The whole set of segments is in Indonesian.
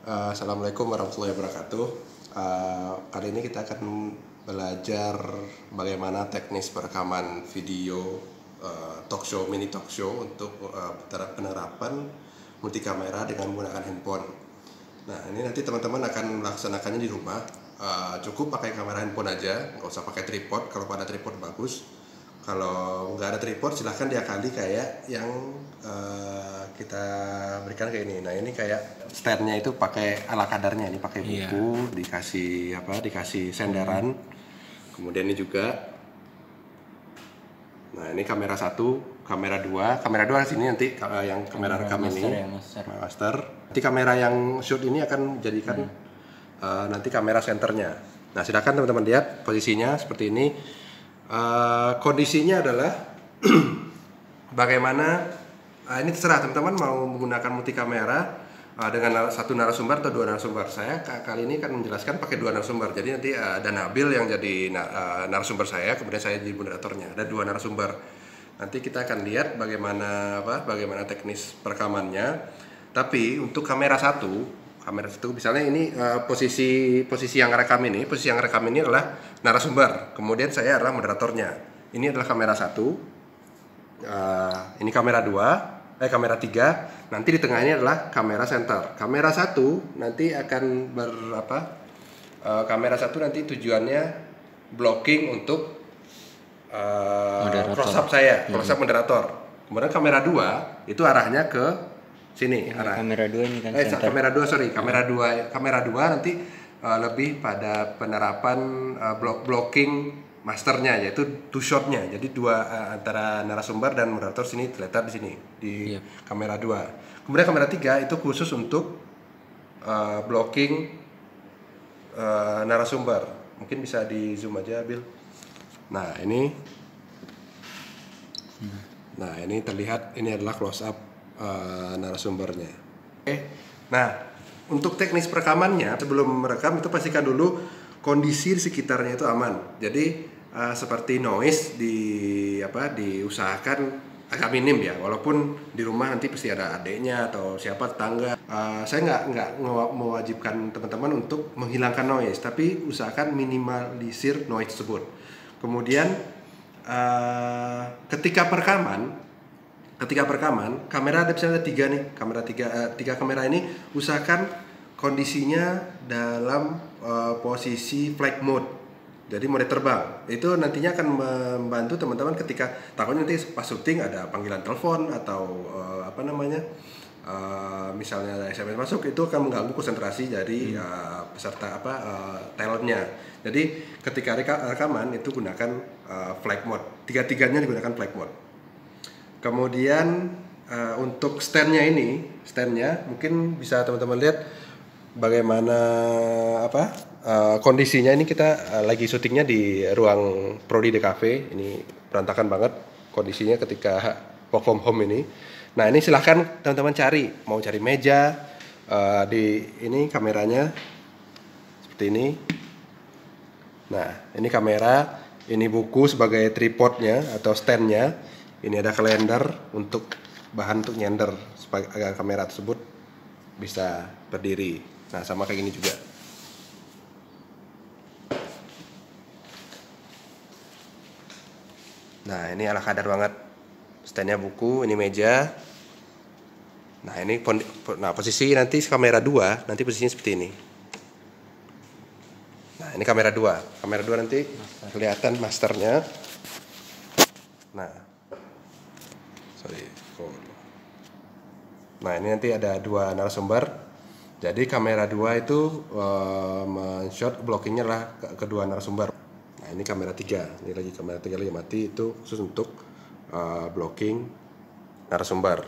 Assalamualaikum warahmatullahi wabarakatuh. Kali ini kita akan belajar bagaimana teknis perekaman video mini talk show untuk penerapan multikamera dengan menggunakan handphone. Nah, ini nanti teman-teman akan melaksanakannya di rumah. Cukup pakai kamera handphone aja, nggak usah pakai tripod. Kalau pada tripod bagus. Kalau nggak ada tripod silahkan diakali kayak yang kita berikan kayak ini. Nah, ini kayak standnya itu pakai ala kadarnya, ini pakai buku, dikasih senderan. Kemudian ini juga. Nah, ini kamera 1, kamera 2 di sini nanti yang kamera rekam master ini. ya, Master. Nanti kamera yang shoot ini akan menjadikan nanti kamera senternya. Nah, silakan teman-teman lihat posisinya seperti ini. Kondisinya adalah bagaimana ini terserah teman-teman mau menggunakan multikamera dengan satu narasumber atau dua narasumber. Saya kali ini akan menjelaskan pakai dua narasumber. Jadi nanti ada Nabil yang jadi narasumber saya, kemudian saya jadi moderatornya. Ada dua narasumber. Nanti kita akan lihat bagaimana teknis perekamannya. Tapi untuk kamera satu misalnya ini posisi yang rekam ini adalah narasumber, kemudian saya adalah moderatornya. Ini adalah kamera 1, ini kamera 2, kamera 3, nanti di tengah ini adalah kamera center. Kamera 1 nanti akan kamera 1 nanti tujuannya blocking untuk close up saya, close up moderator. Kemudian kamera 2 itu arahnya ke sini, kamera 2 ini kan kamera 2 nanti lebih pada penerapan blocking masternya, yaitu two shotnya. Jadi antara narasumber dan moderator sini terletak di sini di kamera 2. Kemudian kamera 3 itu khusus untuk blocking narasumber. Mungkin bisa di zoom aja, Bill. Nah, ini terlihat, ini adalah close up narasumbernya. Nah, untuk teknis perekamannya, sebelum merekam itu pastikan dulu kondisi di sekitarnya itu aman. Jadi seperti noise diusahakan agak minim ya, walaupun di rumah nanti pasti ada adiknya atau siapa tetangga. Saya nggak mewajibkan teman-teman untuk menghilangkan noise, tapi usahakan minimalisir noise tersebut. Kemudian ketika perekaman kamera ada misalnya 3 nih, tiga kamera ini usahakan kondisinya dalam posisi flight mode, jadi mode terbang. Itu nantinya akan membantu teman-teman ketika takutnya nanti pas syuting ada panggilan telepon atau misalnya ada SMS masuk, itu akan mengganggu konsentrasi dari peserta talentnya. Jadi ketika rekaman itu gunakan flight mode, tiga-tiganya digunakan flight mode. Kemudian untuk standnya mungkin bisa teman-teman lihat bagaimana kondisinya. Ini kita lagi syutingnya di ruang Prodi DKV. Ini berantakan banget kondisinya ketika work from home ini. Nah, ini silahkan teman-teman mau cari meja, di ini kameranya seperti ini. Nah, ini kamera, ini buku sebagai tripodnya atau standnya. Ini ada kalender untuk bahan untuk nyender agar kamera tersebut bisa berdiri. Nah, sama kayak gini juga. Nah, ini ala kadar banget. Standnya buku, ini meja. Nah, ini posisi nanti kamera 2 nanti posisinya seperti ini. Nah, ini kamera 2. Kamera 2 nanti kelihatan masternya. Nah, ini nanti ada 2 narasumber. Jadi kamera 2 itu men-shot blockingnya adalah kedua narasumber. Nah, ini kamera 3. Ini lagi kamera 3 lagi mati, itu khusus untuk blocking narasumber.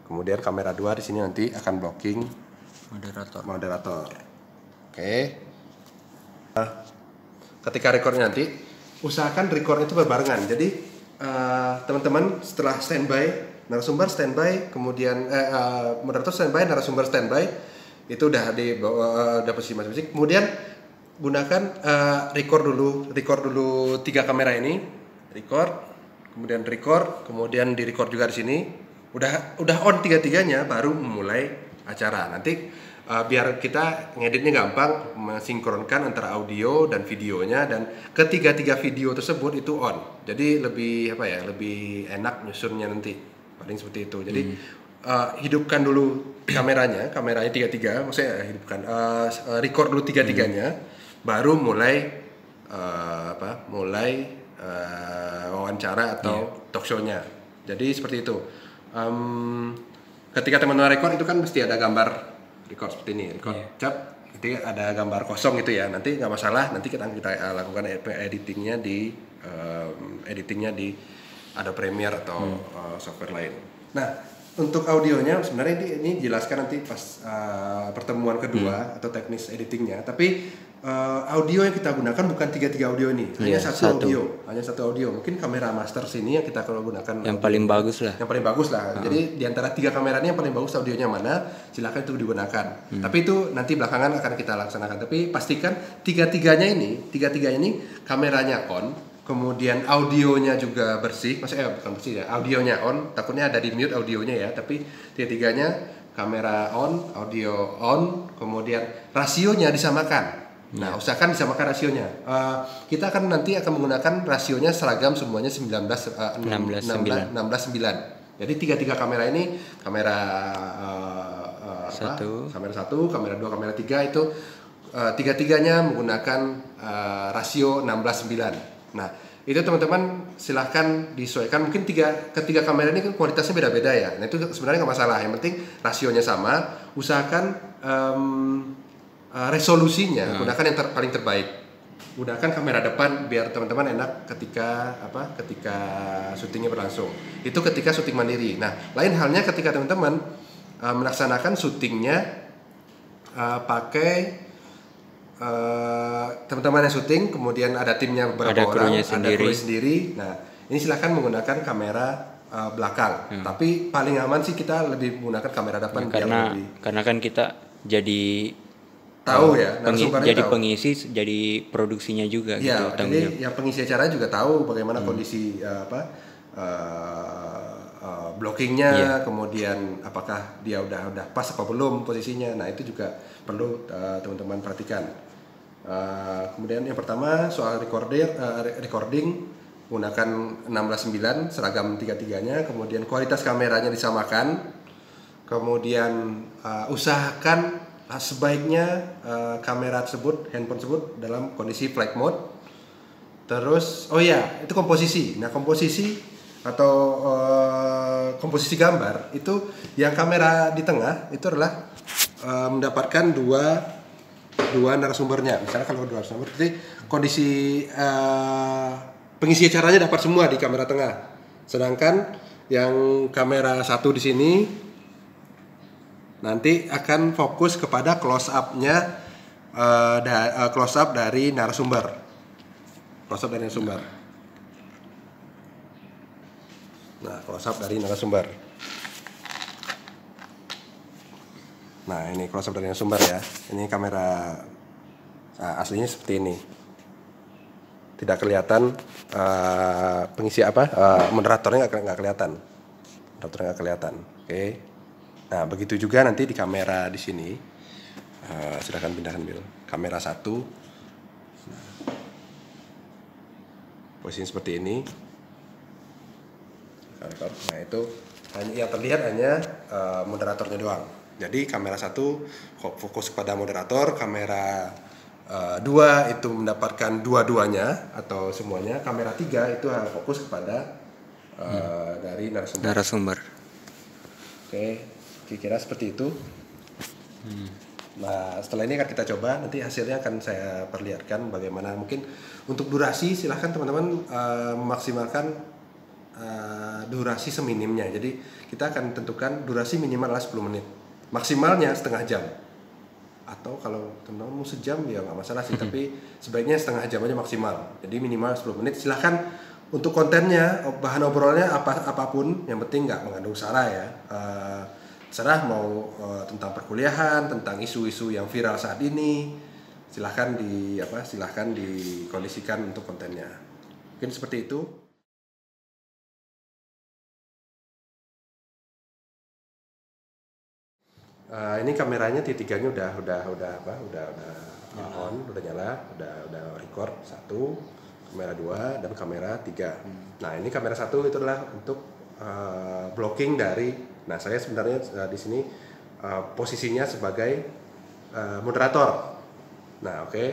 Kemudian kamera 2 di sini nanti akan blocking moderator. Oke. Ketika recordnya nanti usahakan recordnya itu berbarengan. Jadi teman-teman setelah standby, narasumber standby, kemudian moderator standby, narasumber standby, itu udah posisi masing-masing. Kemudian gunakan record dulu 3 kamera ini, kemudian di record juga di sini. Udah on tiga-tiganya baru memulai acara. Nanti biar kita ngeditnya gampang, mensinkronkan antara audio dan videonya, dan ketiga video tersebut itu on. Jadi lebih apa ya, lebih enak nyusunnya nanti, paling seperti itu. Jadi hidupkan dulu kameranya tiga, maksudnya hidupkan, record dulu tiga-tiganya, baru mulai wawancara atau talk show-nya. Jadi seperti itu. Ketika teman-teman record itu kan mesti ada gambar record seperti ini, record cap, jadi ada gambar kosong gitu ya. Nanti nggak masalah, nanti kita lakukan editingnya di Adobe Premiere atau software lain. Nah, untuk audionya sebenarnya ini jelaskan nanti pas pertemuan kedua atau teknis editingnya. Tapi audio yang kita gunakan bukan tiga audio ini, hanya satu audio. Mungkin kamera master sini yang kita kalau gunakan yang paling bagus lah. Yang paling bagus lah. Jadi di antara 3 kamera ini yang paling bagus audionya mana, silakan itu digunakan. Tapi itu nanti belakangan akan kita laksanakan. Tapi pastikan tiga-tiganya ini kameranya on, kemudian audionya juga bersih. Maksudnya bukan bersih ya, audionya on. Takutnya ada di mute audionya ya. Tapi tiga-tiganya kamera on, audio on, kemudian rasionya disamakan. Nah, usahakan disamakan rasionya. Kita nanti akan menggunakan rasionya seragam semuanya 16:9. Jadi tiga kamera ini, kamera kamera 1, kamera 2, kamera 3 itu tiga-tiganya menggunakan rasio 16:9. Nah, itu teman-teman silahkan disesuaikan. Mungkin ketiga kamera ini kan kualitasnya beda-beda ya. Nah, itu sebenarnya nggak masalah. Yang penting rasionya sama. Usahakan resolusinya gunakan yang paling terbaik. Gunakan kamera depan biar teman-teman enak ketika syutingnya berlangsung. Itu ketika syuting mandiri. Nah, lain halnya ketika teman-teman melaksanakan syutingnya pakai teman-teman yang syuting, kemudian ada timnya beberapa orang, ada kru sendiri. Nah, ini silahkan menggunakan kamera belakang. Tapi paling aman sih kita lebih menggunakan kamera depan karena kan kita jadi tahu ya, jadi pengisi, jadi produksinya juga ya, gitu. Jadi yang pengisi acara juga tahu bagaimana kondisi blockingnya, kemudian apakah dia udah pas apa belum posisinya. Nah, itu juga perlu teman-teman perhatikan. Kemudian yang pertama soal recording menggunakan 16:9 seragam tiga-tiganya, kemudian kualitas kameranya disamakan, kemudian usahakan sebaiknya kamera tersebut, handphone tersebut dalam kondisi flight mode. Terus itu komposisi. Nah, komposisi atau komposisi gambar itu yang kamera di tengah itu adalah mendapatkan dua narasumbernya. Misalnya kalau dua narasumber, jadi kondisi pengisi acaranya dapat semua di kamera tengah. Sedangkan yang kamera 1 di sini nanti akan fokus kepada close up-nya, close up dari narasumber. Nah, close up dari narasumber. Nah, ini close up dari narasumber ya. Ini kamera aslinya seperti ini. Tidak kelihatan pengisi moderatornya nggak kelihatan. Oke. Nah, begitu juga nanti di kamera di sini. Silakan pindahkan Bill. Kamera 1. Nah, posisi seperti ini. Nah, itu yang terlihat hanya moderatornya doang. Jadi kamera 1 fokus kepada moderator, kamera 2 itu mendapatkan dua-duanya atau semuanya, kamera 3 itu fokus kepada dari narasumber. Oke. Kira-kira seperti itu. Nah, setelah ini akan kita coba, nanti hasilnya akan saya perlihatkan bagaimana. Mungkin untuk durasi silahkan teman-teman memaksimalkan durasi seminimnya. Jadi kita akan tentukan durasi minimal adalah 10 menit, maksimalnya setengah jam. Atau kalau teman-teman mau sejam ya nggak masalah sih, tapi sebaiknya setengah jam aja maksimal. Jadi minimal 10 menit. Silahkan untuk kontennya, bahan obrolannya apapun, yang penting nggak mengandung sara ya. Serah mau tentang perkuliahan, tentang isu-isu yang viral saat ini, silahkan dikondisikan untuk kontennya. Mungkin seperti itu. Ini kameranya T3-nya udah on, udah nyala, udah record 1, kamera 2 dan kamera 3. Nah, ini kamera 1 itu adalah untuk blocking dari. Nah, saya sebenarnya di sini posisinya sebagai moderator. Nah, oke.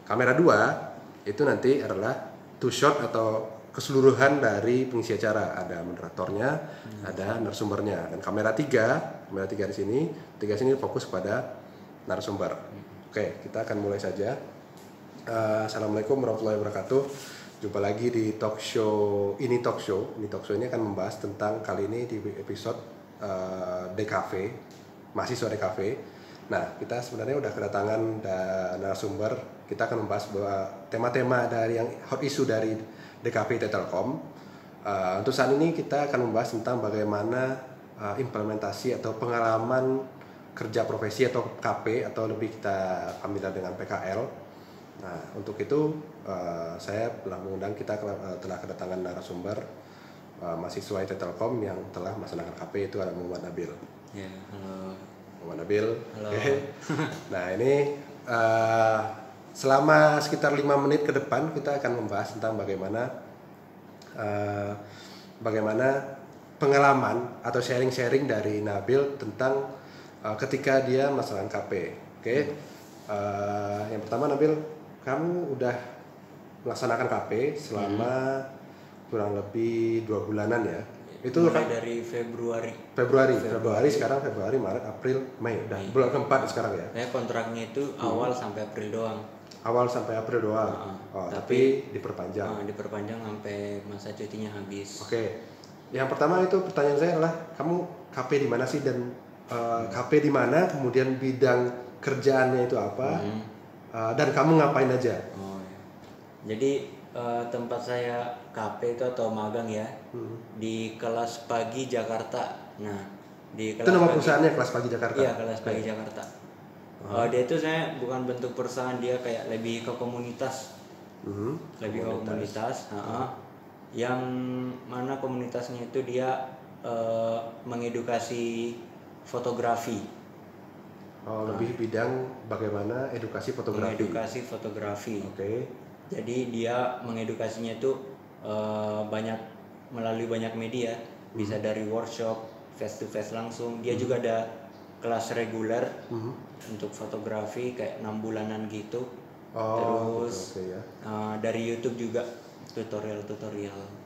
Kamera 2 itu nanti adalah two shot atau keseluruhan dari pengisi acara. Ada moderatornya, ada narasumbernya. Dan kamera 3 di sini, fokus pada narasumber. Oke, kita akan mulai saja. Assalamualaikum warahmatullahi wabarakatuh. Jumpa lagi di talk show ini. Talk show ini akan membahas tentang, kali ini di episode DKV, mahasiswa DKV. Nah, kita sebenarnya udah kedatangan narasumber. Kita akan membahas bahwa tema-tema dari yang hot issue dari DKV Telkom. Untuk saat ini kita akan membahas tentang bagaimana implementasi atau pengalaman kerja profesi atau KP, atau lebih kita familiar dengan PKL. Nah, untuk itu saya telah mengundang, kita telah kedatangan narasumber mahasiswa IT Telkom yang telah melaksanakan KP, itu ada Muhammad Nabil. Ya, halo. Muhammad Nabil. Halo. Okay. Nah, ini selama sekitar 5 menit ke depan kita akan membahas tentang bagaimana pengalaman atau sharing-sharing dari Nabil tentang ketika dia melaksanakan KP. Oke. Yang pertama, Nabil, kamu udah melaksanakan KP selama kurang lebih 2 bulanan ya. Itu mulai dari Februari, sekarang Februari, Maret, April, Mei. Udah bulan keempat sekarang ya. Saya kontraknya itu awal sampai April doang. Awal sampai April doang. Tapi diperpanjang. Diperpanjang sampai masa cutinya habis. Oke. Yang pertama itu pertanyaan saya adalah, kamu KP di mana sih, dan KP di mana, kemudian bidang kerjaannya itu apa, dan kamu ngapain aja? Oh, ya. Jadi tempat saya KP itu atau magang ya, di Kelas Pagi Jakarta. Nah, di Itu nama perusahaannya, Kelas Pagi Jakarta? Iya, Kelas Pagi Jakarta. Dia itu saya bukan bentuk perusahaan, dia kayak lebih ke komunitas. Lebih ke komunitas. Yang mana komunitasnya itu dia mengedukasi fotografi. Lebih bidang bagaimana edukasi fotografi. Mengedukasi fotografi. Oke. Jadi dia mengedukasinya itu melalui banyak media, bisa dari workshop, face to face langsung. Dia juga ada kelas reguler untuk fotografi kayak 6 bulanan gitu. Terus okay, ya. Dari YouTube juga tutorial.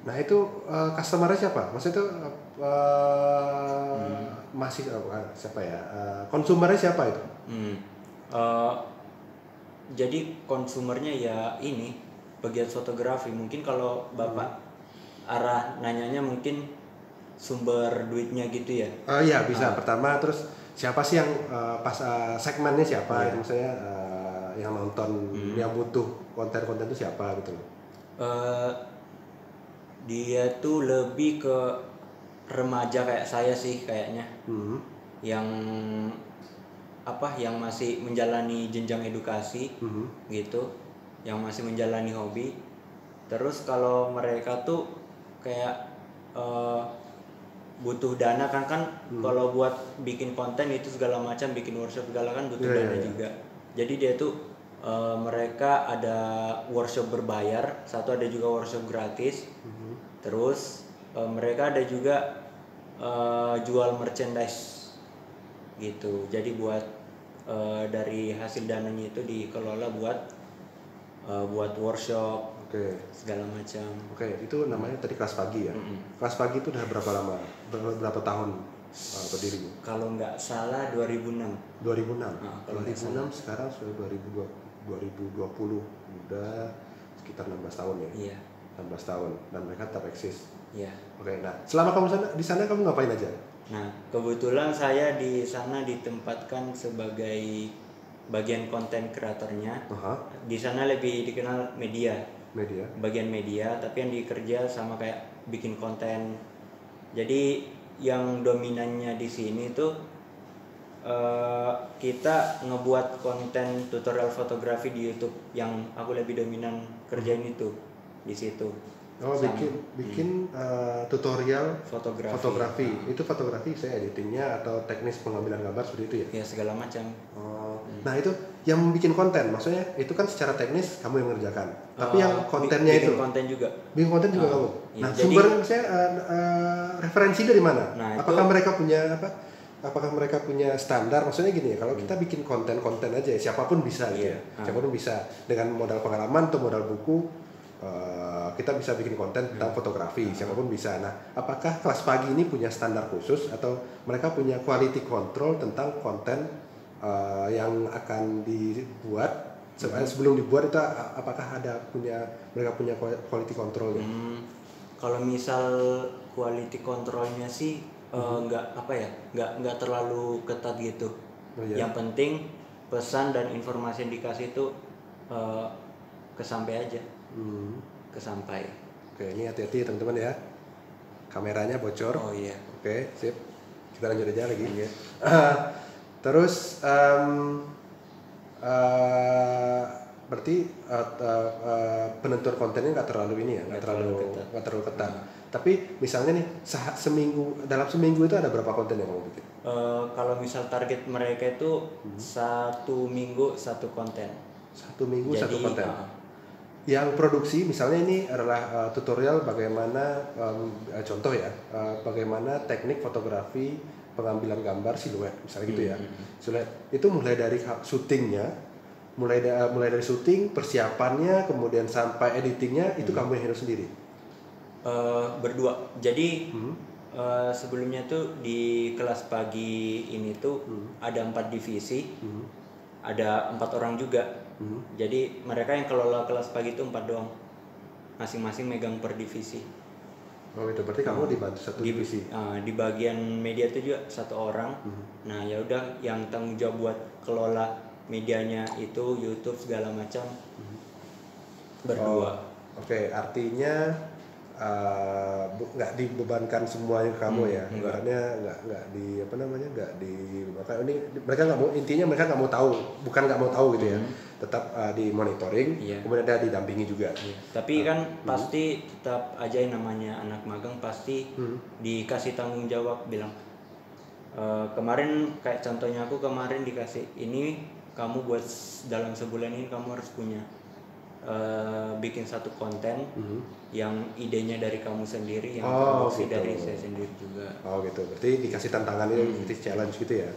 Nah, itu customer-nya siapa? Maksudnya itu siapa ya? Konsumernya siapa itu? Jadi konsumernya ya ini bagian fotografi. Mungkin kalau Bapak arah nanyanya mungkin sumber duitnya gitu ya. Iya, bisa. Pertama, terus siapa sih yang segmennya siapa? Itu maksudnya yang nonton, yang butuh konten-konten itu siapa gitu loh. Dia tuh lebih ke remaja kayak saya sih kayaknya. Yang masih menjalani jenjang edukasi gitu, yang masih menjalani hobi. Terus kalau mereka tuh kayak butuh dana kan kalau buat bikin konten itu segala macam, bikin workshop segala kan butuh dana juga. Jadi dia tuh mereka ada workshop berbayar, satu ada juga workshop gratis. Terus mereka ada juga jual merchandise gitu. Jadi buat dari hasil dananya itu dikelola buat workshop. Segala macam. Itu namanya tadi Kelas Pagi ya. Kelas Pagi itu udah berapa lama? Berapa tahun berdiri? Kalau nggak salah 2006. 2006 sekarang sudah 2020, udah sekitar 16 tahun ya. Iya. 16 tahun dan mereka tetap eksis. Iya. Nah, selama kamu di sana kamu ngapain aja? Nah, kebetulan saya di sana ditempatkan sebagai bagian konten kreatornya. Di sana lebih dikenal media. Bagian media, tapi yang dikerja sama kayak bikin konten. Jadi yang dominannya di sini tuh kita ngebuat konten tutorial fotografi di YouTube, yang aku lebih dominan kerjain itu di situ. Oh, sama bikin tutorial fotografi. Itu fotografi saya editingnya atau teknis pengambilan gambar seperti itu ya? Ya segala macam. Oh. Nah, itu yang bikin konten, maksudnya itu kan secara teknis kamu yang mengerjakan. Tapi yang kontennya bikin itu konten juga. bikin konten juga kamu. Iya, Nah, jadi- sumbernya saya referensi dari mana? Nah, Apakah itu- mereka punya apa? Apakah mereka punya standar? Maksudnya gini ya, kalau kita bikin konten aja ya, siapapun bisa gitu Iya. ya. Siapapun bisa dengan modal pengalaman atau modal buku kita bisa bikin konten tentang fotografi, siapapun bisa. Nah, apakah kelas pagi ini punya standar khusus atau mereka punya quality control tentang konten yang akan dibuat sebelum dibuat itu apakah mereka punya quality controlnya? Kalau misal quality controlnya sih nggak terlalu ketat gitu. Oh, iya. Yang penting pesan dan informasi yang dikasih itu kesampai aja. Kesampai. Oke, ini hati-hati teman-teman ya. Kameranya bocor. Oh iya. Oke, sip. Kita lanjut aja lagi. Terus berarti penentuan kontennya nggak terlalu ini ya, nggak terlalu ketat. Tapi misalnya nih dalam seminggu itu ada berapa konten yang kamu bikin? Kalau misal target mereka itu 1 minggu 1 konten. 1 minggu Jadi, 1 konten. Yang produksi misalnya ini adalah tutorial bagaimana contoh ya, bagaimana teknik fotografi pengambilan gambar siluet misalnya gitu ya. Siluet itu mulai dari syutingnya, mulai dari syuting, persiapannya, kemudian sampai editingnya itu kamu yang handle sendiri. Berdua. Jadi sebelumnya tuh di kelas pagi ini tuh ada 4 divisi, ada 4 orang juga. Jadi mereka yang kelola kelas pagi itu 4 doang, masing-masing megang per divisi. Oh itu berarti kamu dibantu satu divisi. Di bagian media itu juga 1 orang. Nah ya udah, yang tanggung jawab buat kelola medianya itu YouTube segala macam berdua. Oke, artinya nggak dibebankan semuanya ke kamu ya, ibaratnya nggak dibebankan. Ini mereka nggak mau, intinya mereka nggak mau tahu, bukan nggak mau tahu gitu ya, tetap di monitoring, kemudian ada didampingi juga. Tapi kan pasti tetap aja yang namanya anak magang pasti dikasih tanggung jawab, bilang kemarin kayak contohnya aku kemarin dikasih ini, kamu buat dalam sebulan ini kamu harus punya bikin 1 konten yang idenya dari kamu sendiri, yang produksi gitu. dari saya sendiri juga. Oh gitu, berarti dikasih tantangan itu, challenge gitu ya.